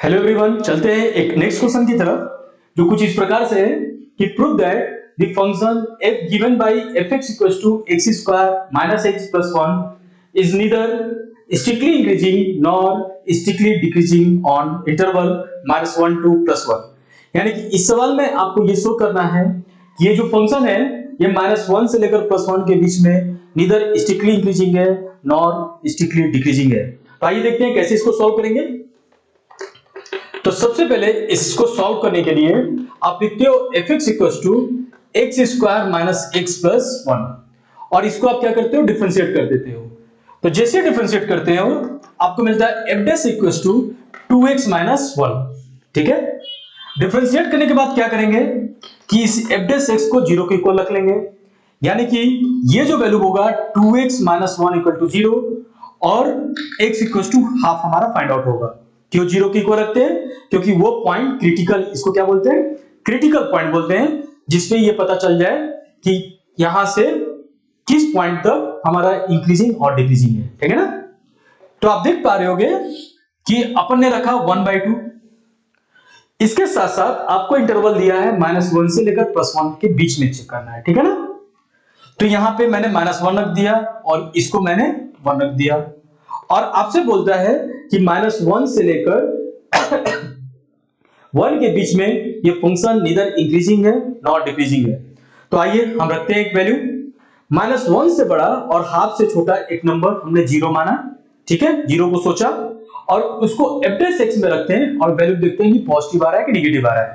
Hello everyone, चलते हैं एक नेक्स्ट क्वेश्चन की तरफ जो कुछ इस प्रकार से है कि prove that the function f given by fx equals to x square minus x plus 1 is neither strictly increasing nor strictly decreasing on interval -1 to +1। यानी कि इस सवाल में आपको ये शो करना है कि ये जो फंक्शन है ये -1 से लेकर +1 के बीच में नीदर स्ट्रिक्टली इंक्रीजिंग है नॉर स्ट्रिक्टली डिक्रीजिंग है। तो आइए देखते हैं कैसे इसको सॉल्व करेंगे। तो सबसे पहले इसको सॉल्व करने के लिए आप लिखते हो fx equals to X square minus X plus 1 और इसको आप क्या करते हो, डिफरेंशिएट कर देते हो। तो जैसे डिफरेंशिएट करते हो आपको मिलता है f dash equals to 2x minus 1। ठीक है, डिफरेंशिएट करने के बाद क्या करेंगे कि इस f डैश x को 0 के इक्वल रख लेंगे, यानी कि ये जो वैल्यू होगा 2x माइनस 1 इक्वल टू 0 और x इक्वल्स टू हाफ हमारा फाइंड आउट होगा। क्यों 0 की को रखते हैं? क्योंकि वो पॉइंट क्रिटिकल, इसको क्या बोलते हैं, क्रिटिकल पॉइंट बोलते हैं, जिसपे ये पता चल जाए कि यहां से किस पॉइंट तक हमारा इंक्रीजिंग और डिक्रीजिंग है। ठीक है ना। तो आप देख पा रहे होगे कि अपन ने रखा 1/2, इसके साथ साथ आपको इंटरवल दिया है -1 से लेकर +1 के बीच में चेक करना है। ठीक है ना। तो यहां पे मैंने -1 रख दिया और इसको मैंने 1 रख दिया और आपसे बोलता है कि -1 से लेकर 1 के बीच में ये फंक्शन नीदर इंक्रीजिंग है नॉट डिक्रीजिंग है। तो आइए हम रखते हैं एक वैल्यू, -1 से बड़ा और हाफ से छोटा एक नंबर हमने 0 माना। ठीक है, 0 को सोचा और उसको f डैश x में रखते हैं और वैल्यू देखते हैं कि पॉजिटिव आ रहा है कि नेगेटिव आ रहा है।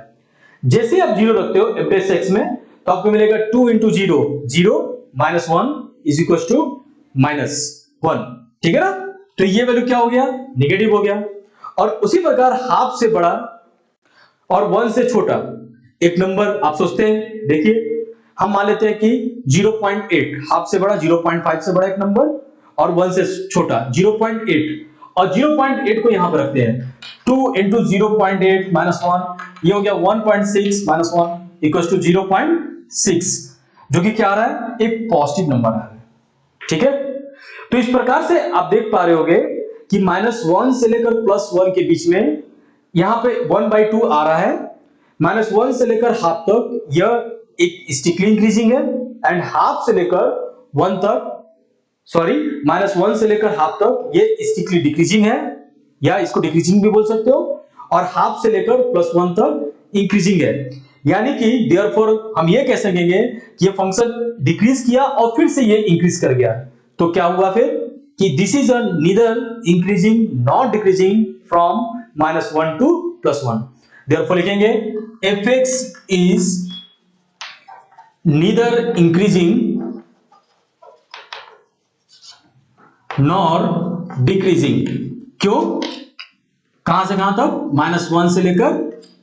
जैसे आप 0 रखते हो f डैश x में तो आपको मिलेगा 2 into 0 0 -1 is equals to -1। ठीक है ना। तो ये वैल्यू क्या हो गया, नेगेटिव हो गया। और उसी प्रकार हाफ से बड़ा और 1 से छोटा एक नंबर आप सोचते हैं, देखिए हम मान लेते हैं कि 0.8, हाफ से बड़ा 0.5 से बड़ा एक नंबर और 1 से छोटा 0.8 और 0.8 को यहां पर रखते हैं 2 into 0.8 -1, ये हो गया 1.6 -1 इक्वल्स टू 0.6, जो कि क्या आ रहा है, एक पॉजिटिव नंबर आ रहा है। ठीक है, तो इस प्रकार से आप देख पा रहे होगे कि -1 से लेकर +1 के बीच में यहां पे 1/2 आ रहा है। -1 से लेकर हाफ तक यह एक स्ट्रिक्टली इंक्रीजिंग है एंड हाफ से लेकर 1 तक, सॉरी -1 से लेकर हाफ तक ये स्ट्रिक्टली डिक्रीजिंग है या इसको डिक्रीजिंग भी बोल सकते हो, और हाफ से लेकर +1 तक इंक्रीजिंग है। यानी कि देयरफॉर हम ये कह सकेंगे कि ये फंक्शन डिक्रीज किया और फिर से ये इंक्रीज कर गया। तो क्या हुआ फिर कि this is neither increasing not decreasing from -1 to +1। Therefore लिखेंगे fx is neither increasing nor decreasing। क्यों, कहां से कहां तक, -1 से लेकर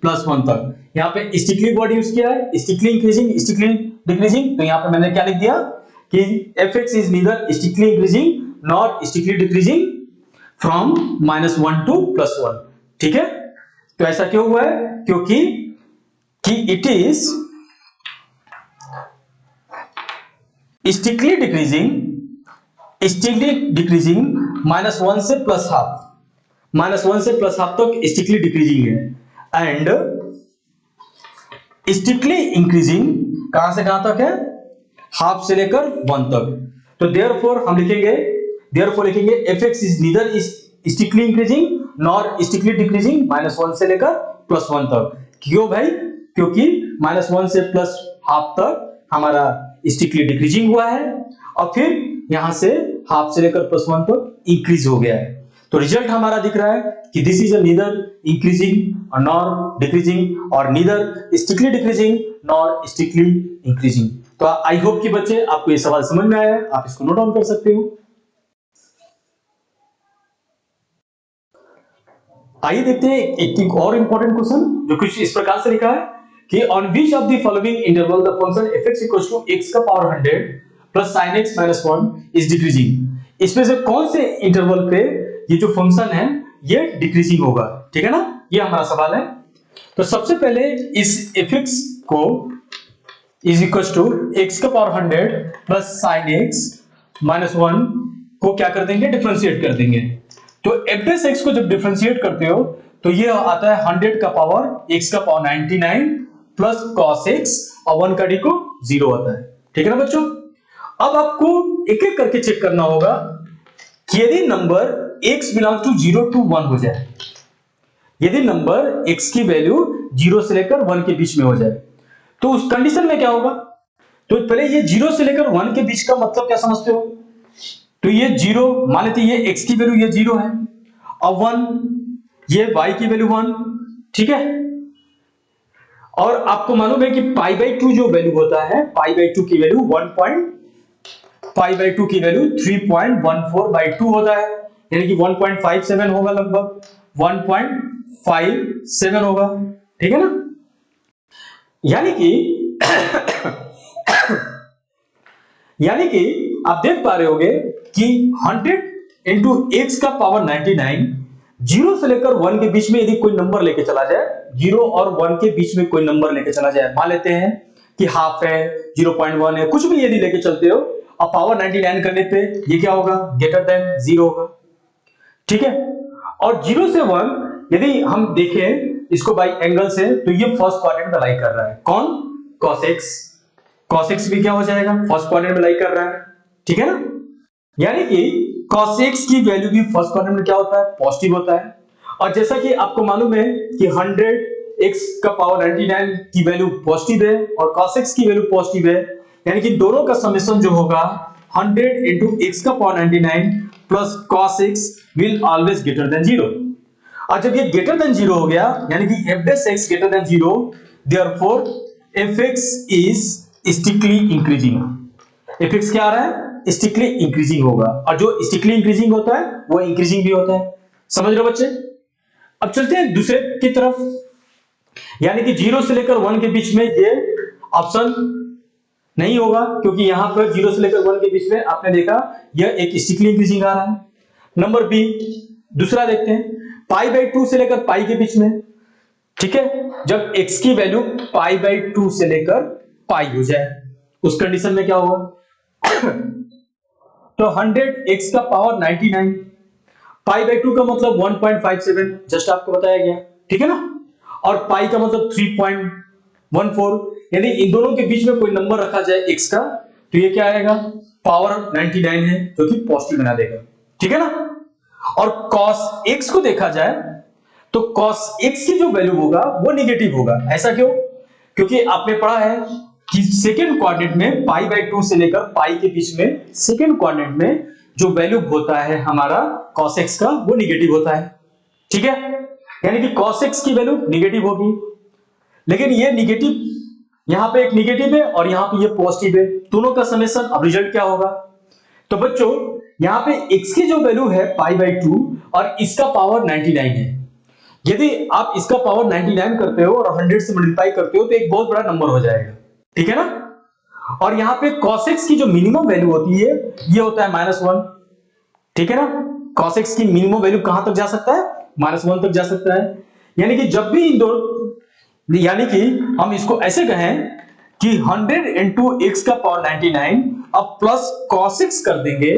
+1 तक। यहां पे स्ट्रिक्टली वर्ड यूज किया है, स्ट्रिक्टली इंक्रीजिंग स्ट्रिक्टली डिक्रीजिंग। तो यहां पे मैंने क्या लिख दिया कि fx is neither strictly increasing nor strictly decreasing from -1 to +1। ठीक है, तो ऐसा क्यों हुआ है, क्योंकि इट इज strictly decreasing -1 से +1/2, -1 से +1/2 तक strictly decreasing है एंड strictly increasing कहां से कहां तक है, हाफ से लेकर 1 तक। तो देयरफॉर हम लिखेंगे fx is neither strictly increasing nor strictly decreasing -1 से लेकर +1 तक। क्यों भाई, क्योंकि -1 से +1/2 तक हमारा स्ट्रिक्टली डिक्रीजिंग हुआ है और फिर यहां से हाफ से लेकर +1 तक इंक्रीज हो गया है। तो रिजल्ट हमारा दिख रहा है कि this is neither increasing nor decreasing और neither strictly decreasing nor strictly increasing. तो आई होप कि बच्चे आपको ये सवाल समझ में आया है, आप इसको नोट डाउन कर सकते हो। आइए देखते हैं एक और इंपॉर्टेंट क्वेश्चन जो कुछ इस प्रकार से लिखा है कि on which of the following interval the function fx equals to x का power 100 plus sin x minus 1 is decreasing. इसमें से कौन से इंटरवल पे ये जो फंक्शन है ये डिक्रीजिंग होगा। ठीक है ना, ये हमारा सवाल है। तो सबसे पहले इस fx को इज इक्वल्स टू x का power 100 plus sin x minus 1 को क्या कर देंगे, डिफरेंशिएट कर देंगे। तो f dash x को जब डिफरेंशिएट करते हो तो ये आता है 100 का पावर x का पावर 99 प्लस cos x और 1 का डी को 0 आता है। ठीक है ना बच्चों। अब आपको एक एक करके चेक करना होगा कि यदि number x belongs to 0 to 1 हो जाए, यदि नंबर x की वैल्यू 0 से लेकर 1 के बीच में हो जाए तो उस कंडीशन में क्या होगा। तो पहले ये 0 से लेकर 1 के बीच का मतलब क्या समझते हो। तो ये 0 मान लेते ये x की वैल्यू ये 0 है और 1 ये y की वैल्यू 1, ठीक है। और आपको मालूम है कि पाई बाई 2 जो वैल्यू होता है, पाई बाई 2 की वैल्यू पाई बाई 2 की वैल्यू 3.14/2 होता है, यानी कि 1.57 होगा, लगभग 1.57 होगा। ठीक है ना। यानी कि आप देख पा रहे होगे कि 100 इंटू x का पावर 99, 0 से लेकर 1 के बीच में यदि कोई नंबर लेके चला जाए, 0 और 1 के बीच में कोई नंबर लेके चला जाए, मान लेते हैं कि हाफ है, 0.1 है, कुछ भी यदि लेके चलते हो और पावर 99 करने पे ये क्या होगा, ग्रेटर देन 0 होगा। ठीक है। और 0 से 1 यदि हम देखें इसको बाई एंगल से तो ये फर्स्ट क्वाड्रेंट में लाई कर रहा है। कौन? cos x। cos x भी क्या हो जाएगा, फर्स्ट क्वाड्रेंट में लाई कर रहा है। ठीक है ना। यानी कि cos x की वैल्यू भी फर्स्ट क्वाड्रेंट में क्या होता है, पॉजिटिव होता है। और जैसा कि आपको मालूम है कि 100 x का पावर 99 की वैल्यू पॉजिटिव है और cos x की वैल्यू पॉजिटिव है, यानी कि दोनों का समेशन जो होगा 100 into x का power 99 plus cos x will always greater than 0। और जब ये ग्रेटर देन 0 हो गया, यानी कि f dash x greater than 0, therefore fx is strictly increasing। fx क्या आ रहा है, स्टिकली इंक्रीजिंग होगा, और जो स्टिकली इंक्रीजिंग होता है वो इंक्रीजिंग भी होता है। समझ रहे हो बच्चे। अब चलते हैं दूसरे की तरफ, यानी कि 0 से लेकर 1 के बीच में ये ऑप्शन नहीं होगा, क्योंकि यहां पर 0 से लेकर 1 के बीच में आपने देखा यह एक स्टिकली इंक्रीजिंग आ रहा है। नंबर बी, दूसरा देखते हैं, पाई बाई 2 से लेकर पाई के बीच में। ठीक है। जब x की वैल्यू पाई बाई 2 से लेकर पाई हो जाए, उस कंडीशन में क्या होगा तो 100 x का पावर 99, पाई बाई 2 का मतलब 1.57, जस्ट आपको बताया गया। ठीक है ना। और पाई का मतलब 3.14, यदि इन दोनों के बीच में कोई नंबर रखा जाए x का तो ये क्या आएगा, पावर 99 है, जो कि पॉजिटिव बना देगा। ठीक है ना। और cos x को देखा जाए तो cos x की जो वैल्यू होगा वो निगेटिव होगा। ऐसा क्यों? क्योंकि आपने पढ़ा है कि सेकेंड क्वाड्रेंट में पाई बाई 2 से लेकर पाई के बीच में सेकेंड क्वाड्रेंट में जो वैल्यू होता है हमारा cos x का, वो निगेटिव होता है। ठीक है। यानी कि cos x की वैल्यू निगेटिव होगी, लेकिन ये निगेटिव, यहां पे एक निगेटिव है और यहां पे ये पॉजिटिव है, दोनों का समेशन, अब रिजल्ट क्या होगा। तो बच्चों यहां पे x की जो वैल्यू है पाई बाई 2 और इसका पावर 99 है, यदि आप इसका पावर 99 करते हो और 100 से मल्टीप्लाई करते हो तो एक बहुत बड़ा नंबर हो जाएगा। ठीक है ना। और यहां पे cos x की जो मिनिमम वैल्यू होती है ये होता है -1। ठीक है ना। cos x की मिनिमम वैल्यू कहां तक जा सकता है, -1 तक जा सकता है। यानी कि जब भी इन दो, यानी कि हम इसको ऐसे कहें कि 100 into x का पावर 99 अब प्लस cos x कर देंगे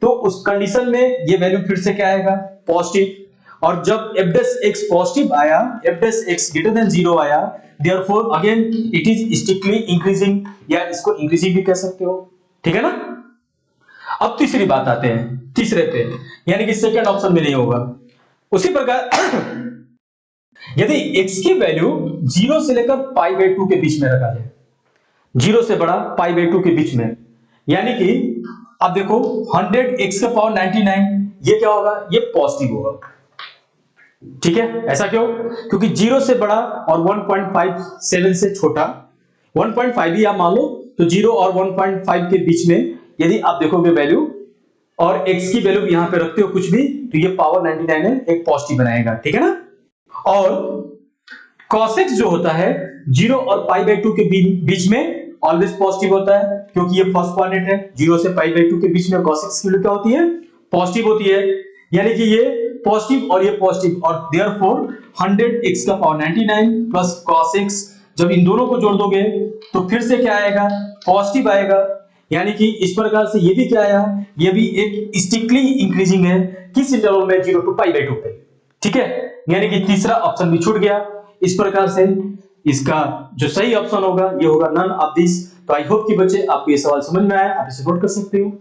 तो उस कंडीशन में ये वैल्यू फिर से क्या आएगा, पॉजिटिव। और जब f dash x पॉजिटिव आया, f dash x greater than 0 आया, therefore again it is strictly increasing, या इसको इंक्रीजिंग भी कह सकते हो। ठीक है ना। अब तीसरी बात आते हैं, तीसरे पे, यानी कि सेकंड ऑप्शन में नहीं होगा। उसी प्रकार यदि x की वैल्यू 0 से लेकर पाई बाई 2 के बीच में रखा जाए, 0 से बड़ा पाई बाई 2 के बीच में, यानी कि अब देखो 100 x का पावर 99, ये क्या होगा, ये पॉजिटिव होगा। ठीक है। ऐसा क्यों? क्योंकि 0 से बड़ा और 1.57 से छोटा, 1.5 ही आप मान लो, तो 0 और 1.5 के बीच में यदि आप देखोगे वैल्यू और x की वैल्यू यहां पे रखते हो कुछ भी, तो ये पावर 99 है, एक पॉजिटिव बनाएगा। ठीक है ना। और cos x जो होता है 0 और पाई बाई 2 के बीच में ऑलवेज पॉजिटिव होता है, क्योंकि ये फर्स्ट क्वाड्रेंट है। 0 से पाई बाई 2 के बीच में cos x की वैल्यू क्या होती है, पॉजिटिव होती है। यानी कि ये पॉजिटिव और ये पॉजिटिव, और देयरफॉर 100 x का पावर 99 प्लस cos x, जब इन दोनों को जोड़ दोगे तो फिर से क्या आएगा, पॉजिटिव आएगा। यानी कि इस प्रकार से ये भी क्या आया, ये भी एक स्ट्रिक्टली इंक्रीजिंग है, किस इंटरवल में 0 to π/2 पे, ठीक है। यानी कि तीसरा ऑप्शन भी छूट गया। इस प्रकार से इसका जो सही ऑप्शन होगा ये होगा नन ऑफ दिस। तो आई होप कि बच्चे आपको ये सवाल समझ में आया, आप इसे नोट कर सकते हो।